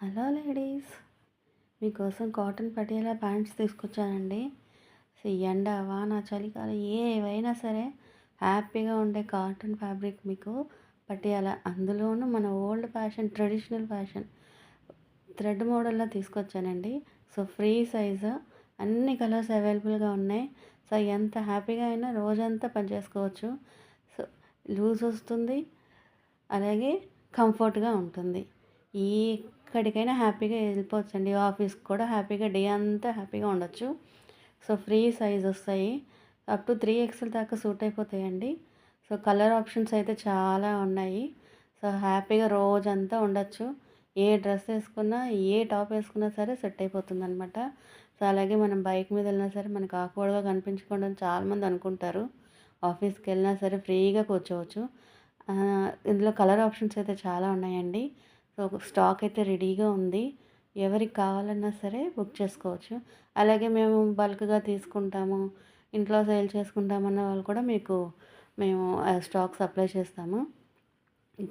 Hello ladies, మీకోసం cotton Patiala pants తీసుకొచ్చానండి. ఎండ వాన చలికాలం ఏవైనా సరే హ్యాపీగా ఉండే కాటన్ ఫ్యాబ్రిక్ మీకు పటియాలా, అందులోనూ మన old fashion traditional fashion thread మోడల్లో తీసుకొచ్చానండి. సో ఫ్రీ సైజు, అన్ని కలర్స్ అవైలబుల్గా ఉన్నాయి. సో ఎంత హ్యాపీగా అయినా రోజంతా పనిచేసుకోవచ్చు. సో లూజ్ వస్తుంది, అలాగే కంఫర్ట్గా ఉంటుంది. ఎక్కడికైనా హ్యాపీగా వెళ్ళిపోవచ్చండి. ఆఫీస్కి కూడా హ్యాపీగా డే అంతా హ్యాపీగా ఉండొచ్చు. సో ఫ్రీ సైజ్ వస్తాయి, అప్ టు 3XL దాకా సూట్ అయిపోతాయండి. సో కలర్ ఆప్షన్స్ అయితే చాలా ఉన్నాయి. సో హ్యాపీగా రోజంతా ఉండొచ్చు. ఏ డ్రెస్ వేసుకున్నా, ఏ టాప్ వేసుకున్నా సరే సెట్ అయిపోతుంది అనమాట. సో అలాగే మనం బైక్ మీద వెళ్ళినా సరే మనకు ఆక్వర్డ్గా కనిపించకుండా చాలామంది అనుకుంటారు. ఆఫీస్కి వెళ్ళినా సరే ఫ్రీగా కూర్చోవచ్చు. ఇందులో కలర్ ఆప్షన్స్ అయితే చాలా ఉన్నాయండి. సో స్టాక్ అయితే రెడీగా ఉంది. ఎవరికి కావాలన్నా సరే బుక్ చేసుకోవచ్చు. అలాగే మేము బల్క్గా తీసుకుంటాము, ఇంట్లో సేల్ చేసుకుంటామన్న వాళ్ళు కూడా మేము స్టాక్ సప్లై చేస్తాము.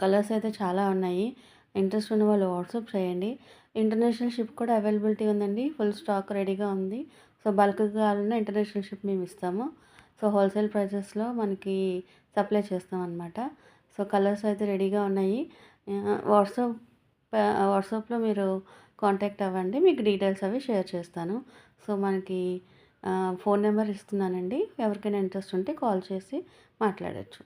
కలర్స్ అయితే చాలా ఉన్నాయి. ఇంట్రెస్ట్ ఉన్న వాళ్ళు వాట్సాప్ చేయండి. ఇంటర్నేషనల్ షిప్ కూడా అవైలబిలిటీ ఉందండి. ఫుల్ స్టాక్ రెడీగా ఉంది. సో బల్క్గా కావాలన్నా ఇంటర్నేషనల్ షిప్ మేము ఇస్తాము. సో హోల్సేల్ ప్రైజెస్లో మనకి సప్లై చేస్తాం అనమాట. సో కలర్స్ అయితే రెడీగా ఉన్నాయి. వాట్సాప్ వాట్సాప్లో మీరు కాంటాక్ట్ అవ్వండి, మీకు డీటెయిల్స్ అవి షేర్ చేస్తాను. సో మనకి ఫోన్ నెంబర్ ఇస్తున్నానండి. ఎవరికైనా ఇంట్రెస్ట్ ఉంటే కాల్ చేసి మాట్లాడచ్చు.